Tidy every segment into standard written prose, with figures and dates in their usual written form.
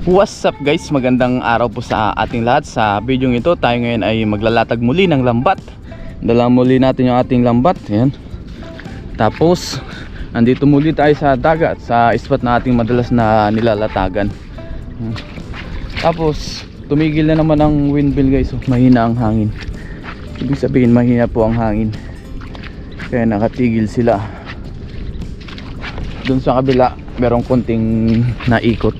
What's up guys, magandang araw po sa ating lahat. Sa video ito tayo ngayon ay maglalatag muli ng lambat. Dala muli natin yung ating lambat. Ayan. Tapos andito muli tayo sa dagat, sa spot na ating madalas na nilalatagan. Tapos tumigil na naman ang windmill guys. Mahina ang hangin. Ibig sabihin mahina po ang hangin, kaya nakatigil sila. Doon sa kabila merong konting naikot.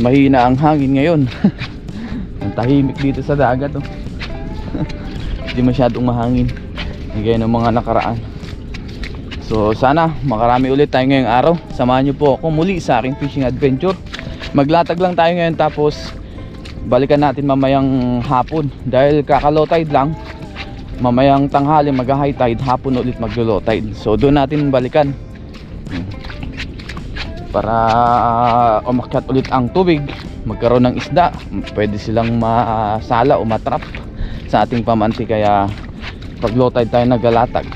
Mahina ang hangin ngayon. Ang tahimik dito sa dagat oh. Hindi masyadong mahangin gaya ng mga nakaraan. So sana makarami ulit tayo ngayong araw. Samahan nyo po ako muli sa aking fishing adventure. Maglatag lang tayo ngayon, tapos balikan natin mamayang hapon. Dahil kakalow tide lang, mamayang tanghali mag-high tide, hapon ulit mag-low tide. So doon natin balikan para umakyat ulit ang tubig, magkaroon ng isda, pwede silang masala o matrap sa ating pamanti. Kaya pag low tide tayo naglalatag.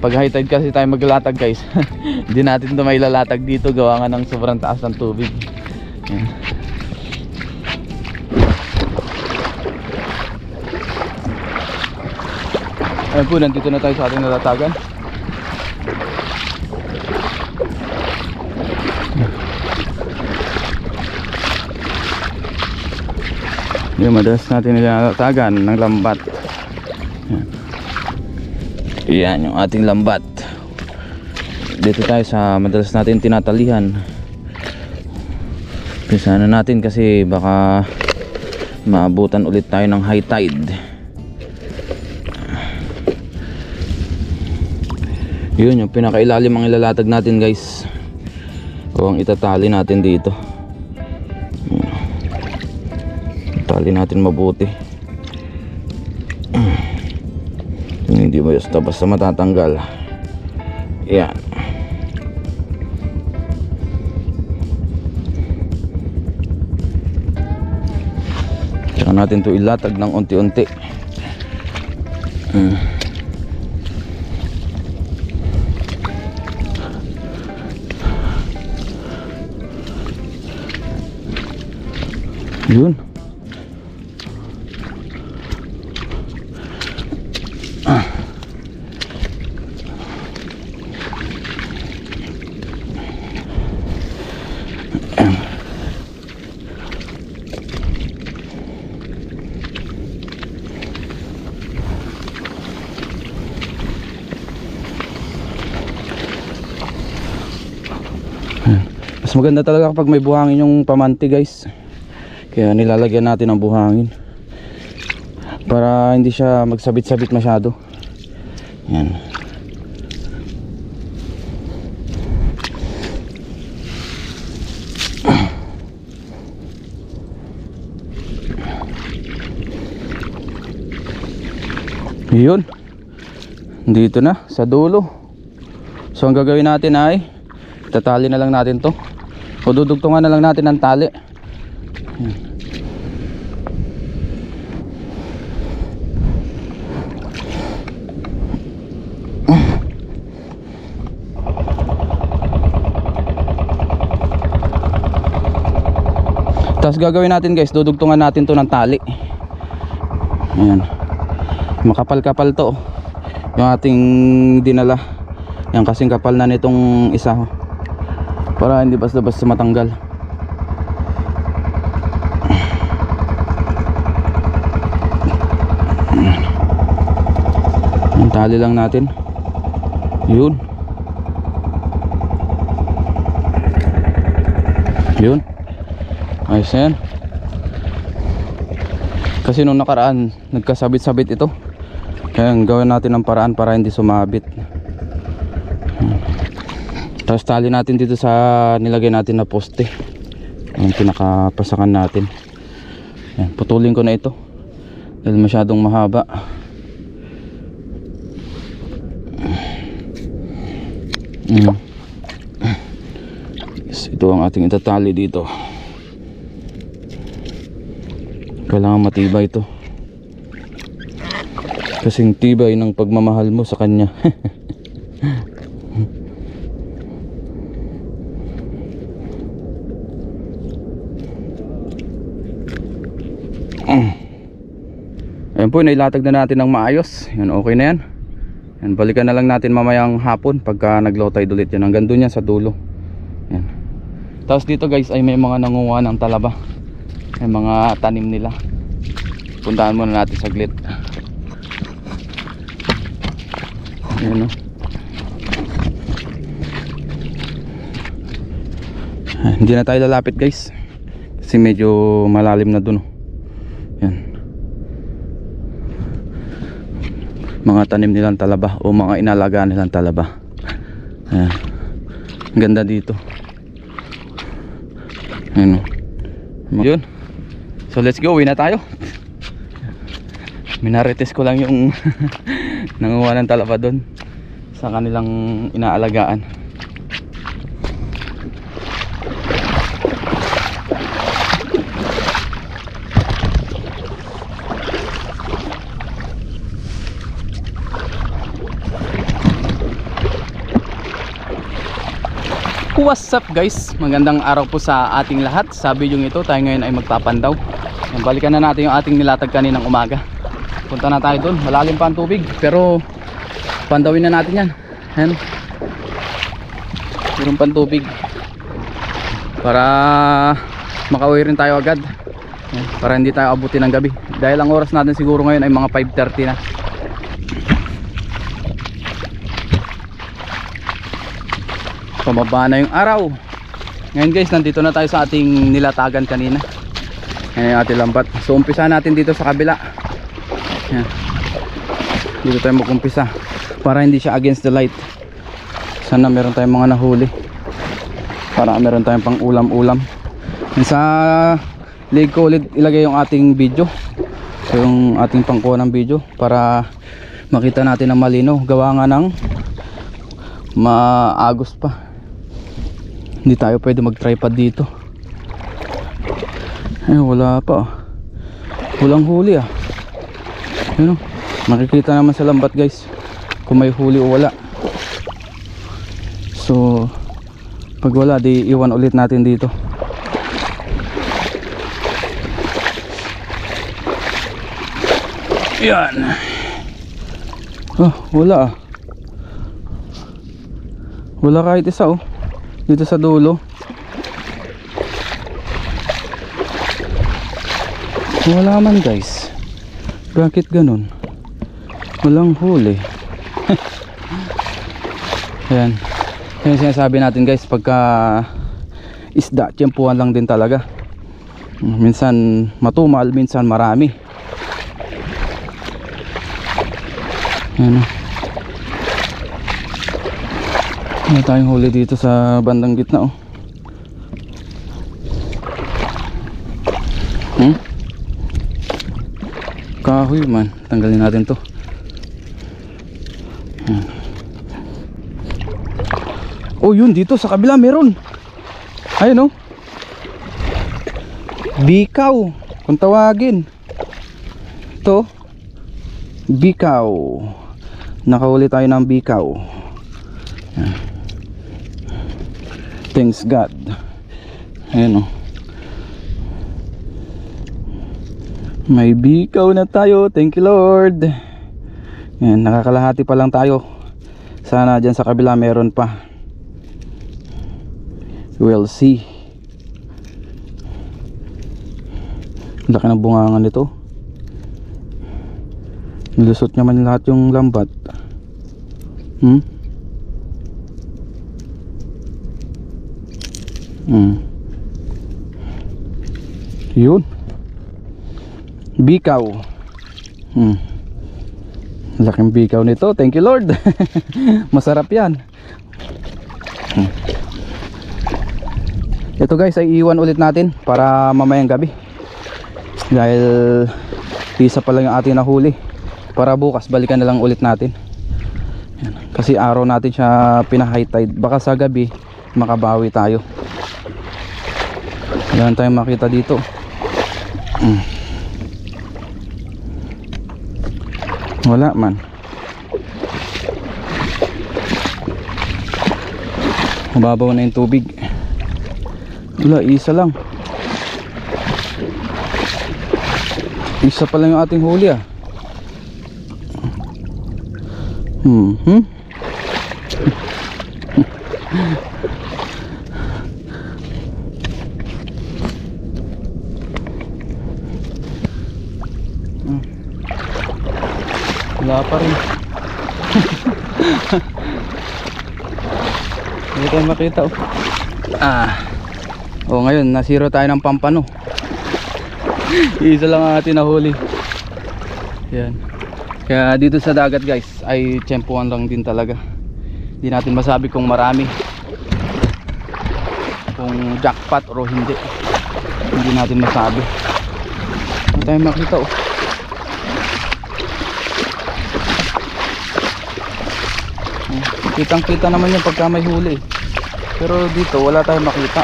Pag high tide kasi tayo maglalatag guys, hindi natin ito mailalatag dito, gawa nga ng sobrang taas ng tubig. Yan. Ayan po, nandito na tayo sa ating nalatagan. Yung madalas natin nilalatagan ng lambat. Yan yung ating lambat. Dito tayo sa madalas natin tinatalihan. Pisana natin kasi baka maabutan ulit tayo ng high tide. Yun yung pinakailalim ang ilalatag natin guys, o ang itatali natin dito. Tali natin mabuti. Hindi basta matatanggal. Yan. Tsaka natin ito ilatag ng unti-unti. Yun. Mas maganda talaga kapag may buhangin yung pamanti guys, kaya nilalagyan natin ng buhangin para hindi siya magsabit-sabit masyado. Yan. Yun. Dito na sa dulo. So ang gagawin natin ay tatali na lang natin to, o dudugtungan na lang natin ang tali. Tapos gagawin natin guys, dudugtungan natin to ng tali. Ayan, makapal-kapal to yung ating dinala. Yan kasing kapal na nitong isa, para hindi basta-basta matanggal. Yung tali lang natin. Yun. Yun. Ayos na yan. Kasi nung nakaraan nagkasabit-sabit ito, kaya gawin natin ng paraan para hindi sumabit. Tapos tali natin dito sa nilagay natin na poste, ang pinakapasakan natin. Ayan, putulin ko na ito dahil masyadong mahaba. Yes, ito ang ating itatali dito. Kailangan matibay ito, kasing tibay ng pagmamahal mo sa kanya. Yan po, nailatag na natin ng maayos. Yan, okay na yan. Yan, balikan na lang natin mamayang hapon pagka nag-low tide ulit yan. Hanggang doon yan sa dulo. Yan. Tapos dito guys ay may mga nangunguha ng talaba. May mga tanim nila. Puntahan muna natin saglit. Yan, no? Hindi na tayo lalapit guys kasi medyo malalim na dun. Yan. Mga tanim nilang talaba o mga inalagaan nilang talaba. Ayan. Ganda dito. Ayan. Yun. So let's go, uwi na tayo. Minarites ko lang yung nanguha ng talaba dun sa kanilang inaalagaan. What's up guys? Magandang araw po sa ating lahat. Sa video ito tayo ngayon ay magpapandaw. Balikan na natin yung ating nilatag kaninang umaga. Punta na tayo doon. Malalim pa ang tubig pero pandawin na natin yan. Ayan. Meron pang tubig para makauwi rin tayo agad. Ayan. Para hindi tayo abutin ng gabi. Dahil ang oras natin siguro ngayon ay mga 5:30 na. Pumaba na yung araw. Ngayon guys, nandito na tayo sa ating nilatagan kanina. Ayan yung ating lambat. So umpisa natin dito sa kabila. Ayan. Dito tayo mag-umpisa para hindi siya against the light. Sana meron tayong mga nahuli para meron tayong pang ulam-ulam. Sa leg ko ulit ilagay yung ating video, so yung ating pangkuha ng video para makita natin ang malino. Gawa nga ng maagos pa, hindi tayo pwede mag tripod dito. Ay wala pa, walang huli ah. Yun, makikita naman sa lambat guys kung may huli o wala. So pag wala di iwan ulit natin dito. Yan. Oh wala ah, wala kahit isa oh. Dito sa dulo wala man guys. Bakit ganun? Walang huli. Ayan. Yan sinasabi natin guys, pagka isda tiyempuhan lang din talaga. Minsan matumal, minsan marami. Ayan. Wala tayong huli dito sa bandang gitna oh. Kahoy man, tanggalin natin to. Oh yun, dito sa kabila meron. Ayun oh, bikaw kung tawagin. Ito bikaw. Nakahuli tayo ng bikaw. Thanks God. Ayan o, may bikaw na tayo. Thank you Lord. Ayan, nakakalahati pa lang tayo. Sana dyan sa kabila meron pa. We'll see. Laki ng bungangan nito. Nilusot naman lahat yung lambat. Yun, bikaw. Laking bikaw nito. Thank you Lord. Masarap yan. Ito guys ay iwan ulit natin para mamayang gabi, dahil isa pa lang yung ating nahuli. Para bukas balikan na lang ulit natin. Yan. Kasi araw natin siya pina-high tide. Baka sa gabi makabawi tayo. Wala tayong makita dito. Wala man. Mababaw na yung tubig. Wala, isa lang. Isa pa lang yung ating huli ah. Wala pa rin. Hindi tayo makita oh. Ngayon nasiro tayo ng pampano. Isa lang ang atin nahuli. Yan. Kaya dito sa dagat guys ay tsempuhan lang din talaga. Hindi natin masabi kung marami, kung jackpot o hindi. Hindi natin masabi. Hindi tayo makita oh. Kitang kita naman yung pagka may huli, pero dito wala tayong makita.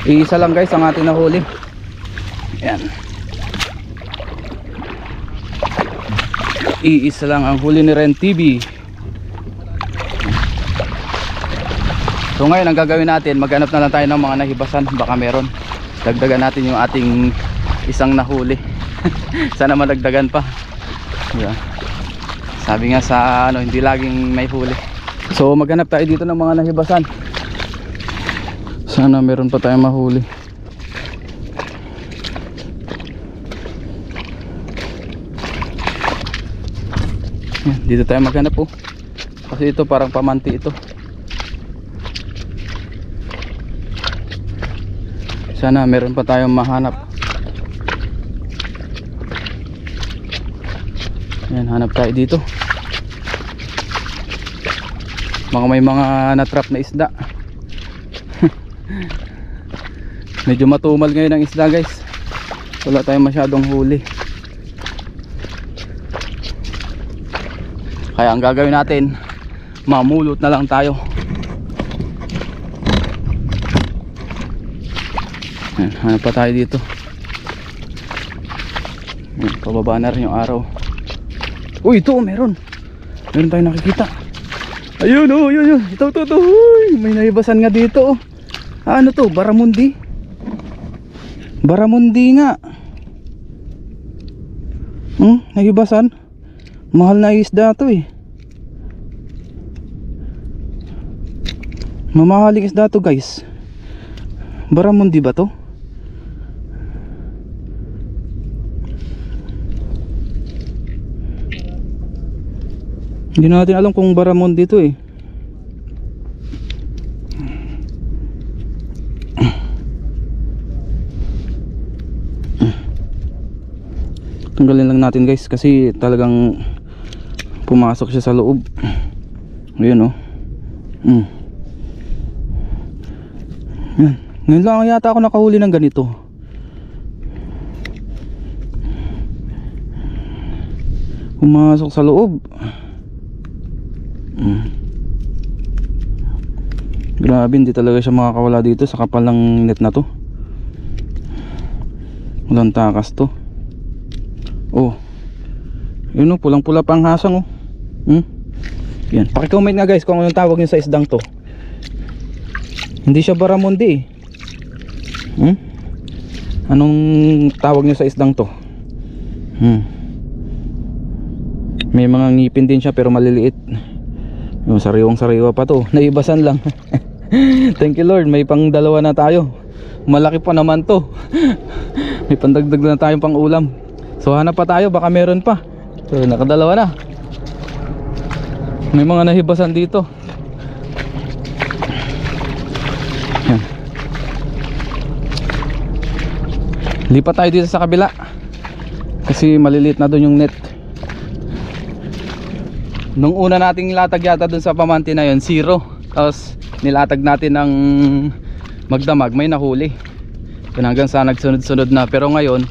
Iisa lang guys ang ating nahuli. Yan. Iisa lang ang huli ni Ren TV. So ngayon ang gagawin natin, maghanap na lang tayo ng mga nahibasan. Baka meron. Dagdagan natin yung ating isang nahuli. Sana madagdagan pa. Yeah. Sabi nga sa hindi laging may huli. So maghanap tayo dito ng mga nahibasan. Sana meron pa tayong mahuli. Dito tayo maghanap po. Kasi ito parang pamanti ito. Sana meron pa tayong mahanap. Yan, hanap tayo dito. Baka may mga natrap na isda. Medyo matumal ngayon ang isda guys. Wala tayong masyadong huli. Kaya ang gagawin natin, mamulot na lang tayo. Yan, hanap pa tayo dito. Yan, pababa na rin yung araw. Uy, ito meron tayong nakikita. Ayun oh, yun. Ito. Uy, may naibasan nga dito oh. Ano to? Baramundi. Baramundi nga. Naibasan. Mahal na isda to eh. Mamahaling isda to guys. Baramundi ba to? Hindi natin alam kung Baramundi dito eh. Tanggalin lang natin guys kasi talagang pumasok siya sa loob. Ayun oh. Yan. Ngayon lang yata ako nakahuli ng ganito. Pumasok sa loob. Grabe, hindi talaga siya makakawala dito sa kapal ng net na to. Walang takas to. Oh, yun oh, pulang pula pang hasang oh. Yan, pakicomment nga guys kung anong tawag nyo sa isdang to. Hindi siya Baramundi eh. Anong tawag nyo sa isdang to? May mga ngipin din siya pero maliliit. Yung sariwang-sariwa pa to. Naibasan lang. Thank you Lord, may pang dalawa na tayo. Malaki pa naman to. May pandagdag na tayong pang ulam. So hanap pa tayo, baka meron pa. So nakadalawa na. May mga nahibasan dito. Yan. Lipat tayo dito sa kabila kasi maliliit na doon yung net. Nung una nating latag yata dun sa pamanti na yun, 0. Tapos nilatag natin ng magdamag, may nahuli. Yun, hanggang sa nagsunod-sunod na. Pero ngayon,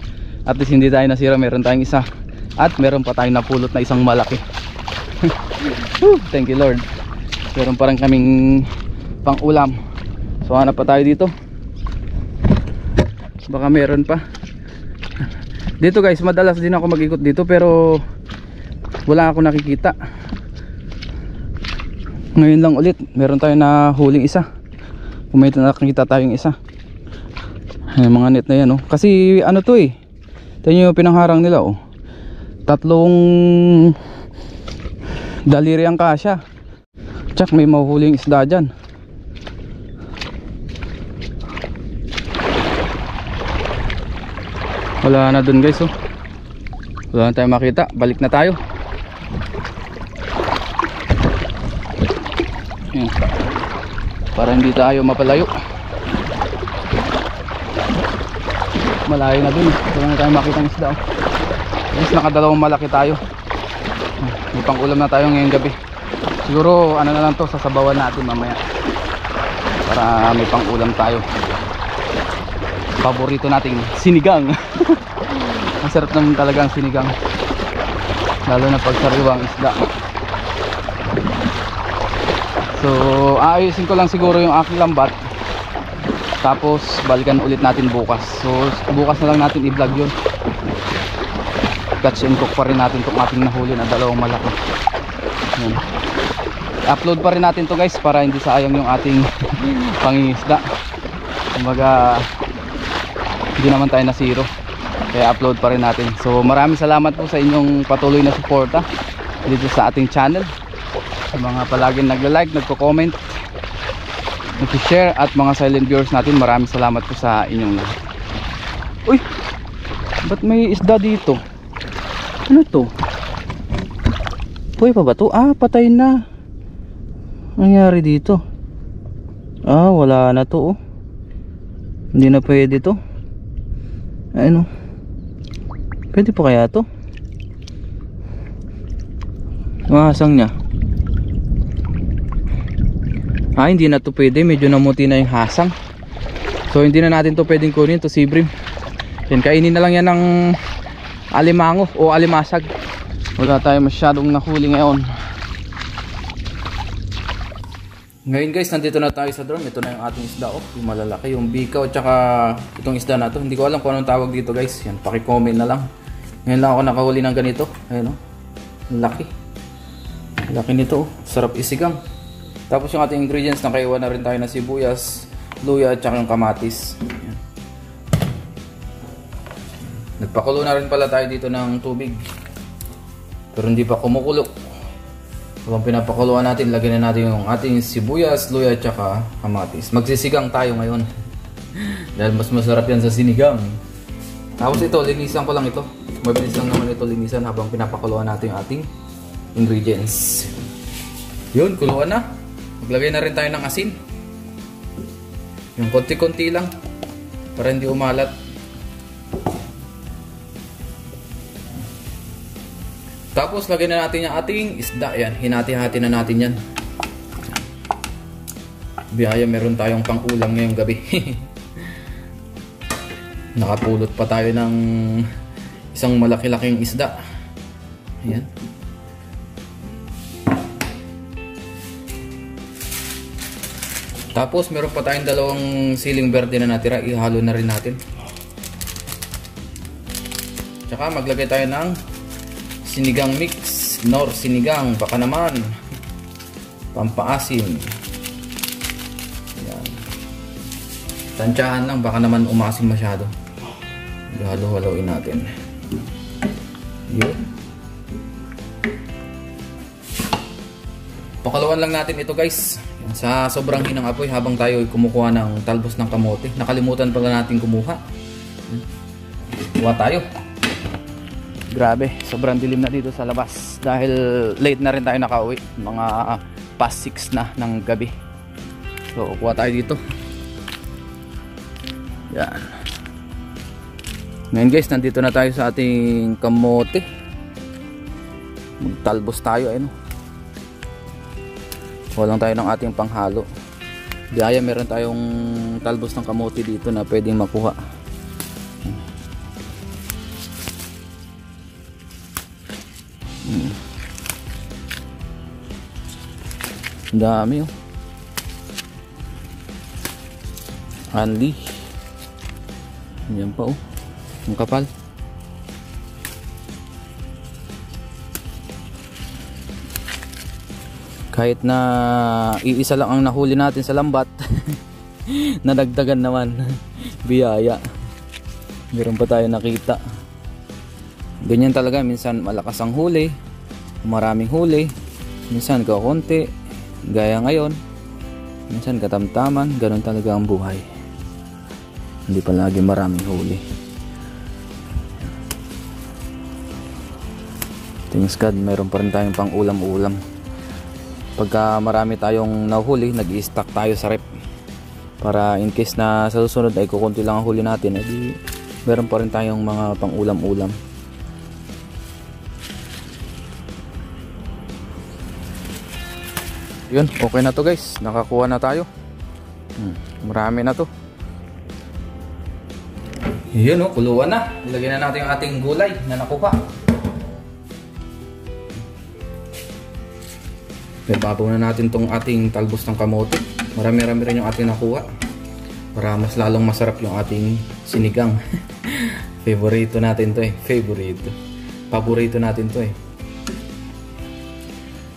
at least hindi tayo nasira, meron tayong isa. At meron pa tayong napulot na isang malaki. Thank you Lord. Meron pa rin kaming pang ulam. So hanap pa tayo dito. Baka meron pa. Dito guys, madalas din ako mag-ikot dito pero wala ako nakikita. Ngayon lang ulit meron tayo na huling isa. Kung may nakikita tayong isa. Yung mga net na yan oh. Kasi ano to eh, ito yung pinangharang nila oh. Tatlong daliri ang kasya. Tsak, may mahuhuling isda dyan. Wala na dun guys, oh. Wala na tayo makita. Balik na tayo. Yan. Para hindi tayo mapalayo. Malayo na dun. Wala na tayo makita ng isda, oh. Yes, nakadalawang malaki tayo. May pang-ulam na tayo ngayong gabi. Siguro ano na lang to, sasabawan natin mamaya para may pang-ulam tayo. Paborito nating sinigang. Ang sarap naman talaga ang sinigang, lalo na pag sariwang isda. So aayusin ko lang siguro yung aking lambat, tapos balikan ulit natin bukas. So bukas na lang natin i-vlog yun. Catch and cook pa rin natin itong ating nahuli na dalawang malaki. Yan. Upload pa rin natin to guys, para hindi sayang yung ating pangingisda. Kumbaga hindi naman tayo na zero, kaya upload pa rin natin. So maraming salamat po sa inyong patuloy na suporta dito sa ating channel, sa mga palaging nagla-like, nagko-comment, nag-share, at mga silent viewers natin. Maraming salamat po sa inyong lahat. Uy, ba't may isda dito? Ano to? Buhay pa ba to? Ah, patay na. Nangyari dito? Ah, wala na to, oh. Hindi na pwede to. Ano? Pwede pa kaya to? Mahasang niya. Ah, hindi na to pwede. Medyo namuti na yung hasang. So hindi na natin to pwedeng kunin to, sibrim. Yan, kainin na lang yan ng alimango o alimasag. Wala tayo masyadong nahuli ngayon. Ngayon guys, nandito na tayo sa drum. Ito na yung ating isda, oh. Yung malalaki, yung bikaw, at saka itong isda na to. Hindi ko alam kung anong tawag dito guys. Yan, paki-comment na lang. Ngayon lang ako nakahuli ng ganito. Ayun, oh. Laki. Laki nito, oh. Sarap isigang. Tapos yung ating ingredients, nakaiwan na rin tayo na sibuyas, luya, at saka yung kamatis. Yan. Nagpakulo na rin pala tayo dito ng tubig, pero hindi pa kumukulo. Habang pinapakuluan natin, lagyan na natin yung ating sibuyas, luya, at saka kamatis. Magsisigang tayo ngayon dahil mas masarap yan sa sinigang. Tapos ito, linisan ko lang ito. Mabilis lang naman ito linisan habang pinapakuluan natin yung ating ingredients. Yun, kuluan na. Maglagay na rin tayo ng asin. Yung konti-konti lang para hindi umalat. Tapos lagyan na natin yung ating isda. Yan, hinati-hati na natin yan. Biyaya, meron tayong pang-ulam ngayong gabi. Nakapulot pa tayo ng isang malaki-laking isda. Ayan. Tapos meron pa tayong dalawang siling berde na natira. Ihalo na rin natin. Tsaka maglagay tayo ng sinigang mix, nor sinigang, baka naman pampaasim. Ayan. Tansyahan lang, baka naman umasim masyado. Halo-haloin natin. Yun. Pakaluan lang natin ito guys. Sa sobrang hinang apoy habang tayo kumukuha ng talbos ng kamote. Nakalimutan pala natin kumuha. Kuha tayo. Grabe, sobrang dilim na dito sa labas dahil late na rin tayo nakauwi, mga past 6 na ng gabi. So kuha tayo dito. Yan. Ngayon guys, nandito na tayo sa ating kamote. Magtalbos tayo, ayun. Kuha lang tayo ng ating panghalo. Diyaya, meron tayong talbos ng kamote dito na pwedeng makuha. Ang dami, oh. Anli. Yan pa, oh. Ang kapal. Kahit na iisa lang ang nahuli natin sa lambat, nadagdagan naman. Biyaya. Meron pa tayo nakita. Ganyan talaga, minsan malakas ang huli, maraming huli, minsan kakunti, gaya ngayon, minsan katamtaman, ganun talaga ang buhay. Hindi palagi maraming huli. Thanks God, mayroon pa rin tayong pang ulam-ulam. Pagka marami tayong nahuli, nag-i-stack tayo sa rep. Para in case na sa susunod ay kukunti lang ang huli natin, edi meron pa rin tayong mga pang ulam-ulam. Yun, okay na to guys. Nakakuha na tayo. Marami na to. Yun o, kuluan na. Ilagay na natin yung ating gulay na nakuha. Ibabaw na natin tong ating talbos ng kamote. Marami-rami rin yung ating nakuha. Para mas lalong masarap yung ating sinigang. Favorito natin to eh. Paborito natin to eh.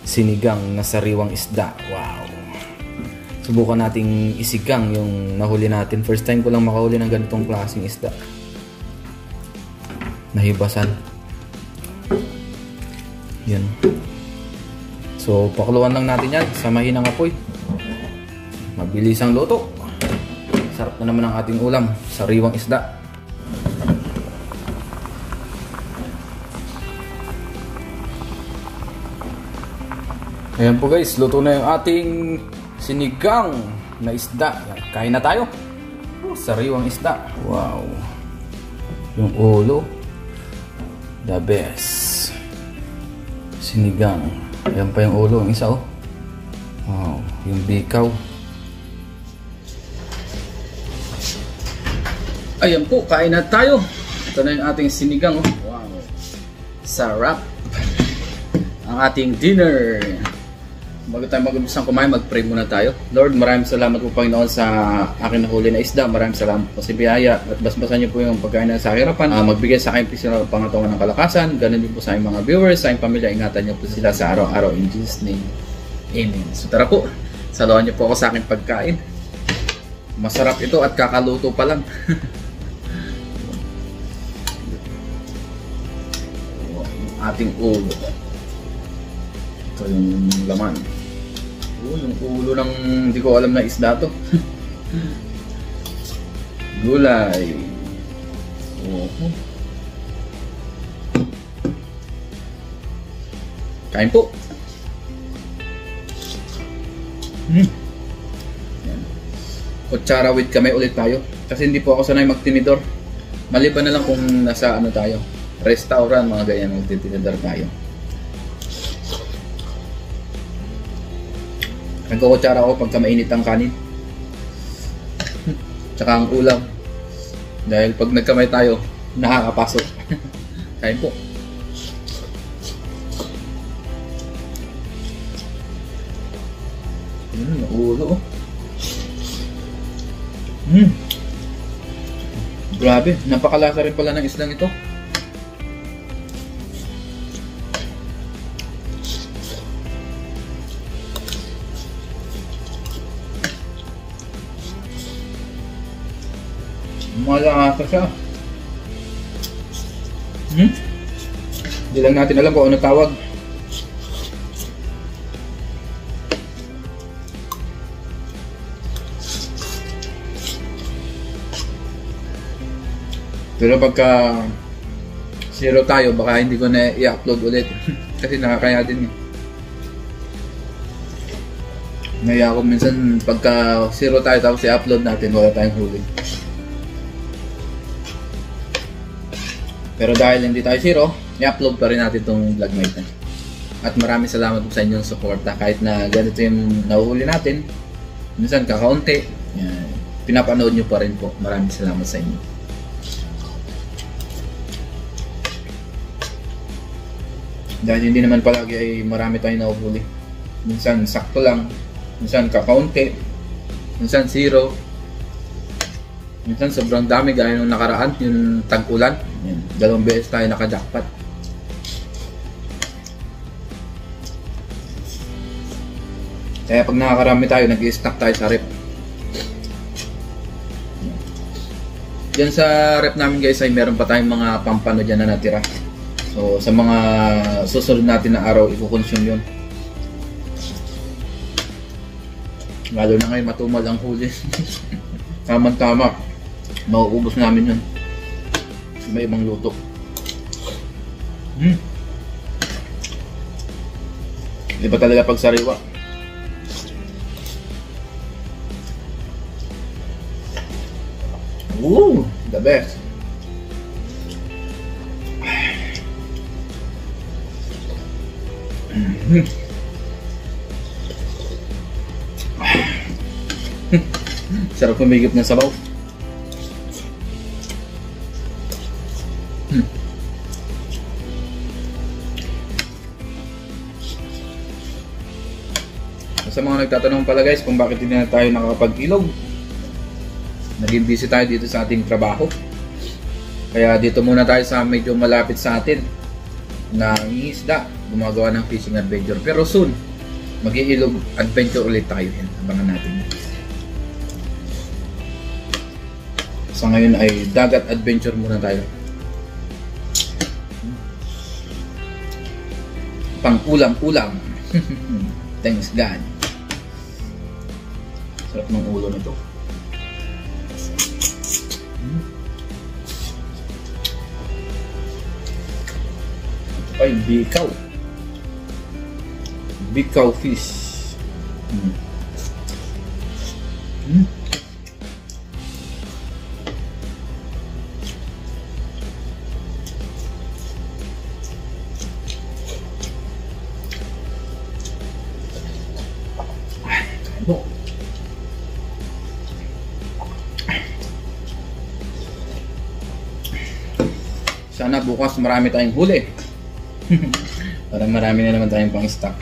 Sinigang na sariwang isda. Wow. Subukan nating isigang yung nahuli natin. First time ko lang makahuli ng ganitong klaseng isda. Nahibasan. Yan. So, pakuluan lang natin yan sa mahinang apoy. Mabilis ang luto. Sarap na naman ang ating ulam. Sariwang isda. Ayan po guys, luto na yung ating sinigang na isda. Kain na tayo. Sariwang isda. Wow. Yung ulo. The best. Sinigang. Ayan pa yung ulo. Ang isa oh. Wow. Yung bikaw. Ayan po, kain na tayo. Ito na yung ating sinigang oh. Wow. Sarap. Ang ating dinner. Bago tayo mag-umpisang kumain, mag-pray muna tayo. Lord, maraming salamat po Panginoon sa akin nahuli na isda. Maraming salamat po sa biyaya. At basbasan niyo po yung pagkain na sa hirapan. Magbigay sa akin pisil pangatawan ng kalakasan. Ganun din po sa aking mga viewers, sa aking pamilya. Ingatan niyo po sila sa araw-araw. In Jesus' name. Amen. So tara po, saluhan niyo po ako sa aking pagkain. Masarap ito at kakaluto pa lang. Ating ulo. Ito yung laman. Yung ulo ng hindi ko alam na isda to. Gulay. Kain po. Kutsara with kamay ulit tayo. Kasi hindi po ako sanay magtinidor. Maliban na lang kung nasa ano tayo, restaurant, mga ganyan, magtitinidor tayo. Nagkukutsara ako pagka mainit ang kanin. Tsaka ang ulam. Dahil pag nagkamay tayo, nakakapasok. Kain po. Ulo. Grabe, napakalasa rin pala ng islang ito. Malasa siya. Hindi lang natin alam kung ano tawag. Pero pagka zero tayo, baka hindi ko na i-upload ulit. Kasi nakakaya din eh. Naya ako minsan pagka zero tayo tapos i-upload natin, wala tayong huli. Pero dahil hindi tayo zero, i-upload pa rin natin itong vlog na ito. At maraming salamat po sa inyong suporta. Kahit na ganito yung nahuhuli natin, minsan kakaunti, pinapanood nyo pa rin po. Maraming salamat sa inyo. Dahil hindi naman palagi ay marami tayong nahuhuli. Minsan sakto lang, minsan kakaunti, minsan zero. Minsan sobrang dami gaya nung nakaraan, yung tag-ulan. Dalawang beses tayo naka-jackpot. Kaya pag nakakarami tayo, nag-i-stack tayo sa rep. Diyan sa rep namin guys ay meron pa tayong mga pampano dyan na natira. So sa mga susunod natin na araw, i-consume yun. Lalo na ngayon matumal ang huli. Tama-tama. Mauubos namin yun. May ibang luto. Iba talaga pag sariwa. Woo! The best. Sarap pumigip ng sabaw. Sa mga nagtatanong pala guys kung bakit hindi na tayo nakakapag-ilog, naging busy tayo dito sa ating trabaho. Kaya dito muna tayo sa medyo malapit sa atin na isda, gumagawa ng fishing adventure. Pero soon, mag-iilog adventure ulit tayo. Abangan natin. Sa ngayon ay dagat adventure muna tayo. Pang ulam-ulam. Thanks God. Sarap ng ulo nito. Ito pa yung bikaw. Bikaw fish. Sana bukas marami tayong huli. Para marami na naman tayong pang stock.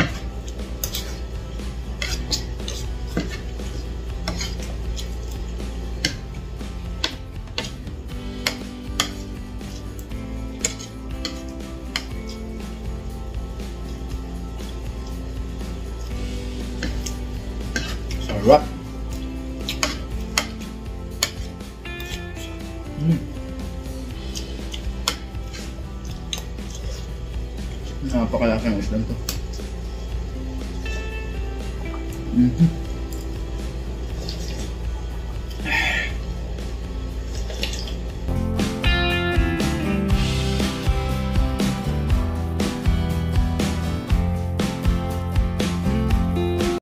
Sarap. Napakalaki ng islang to.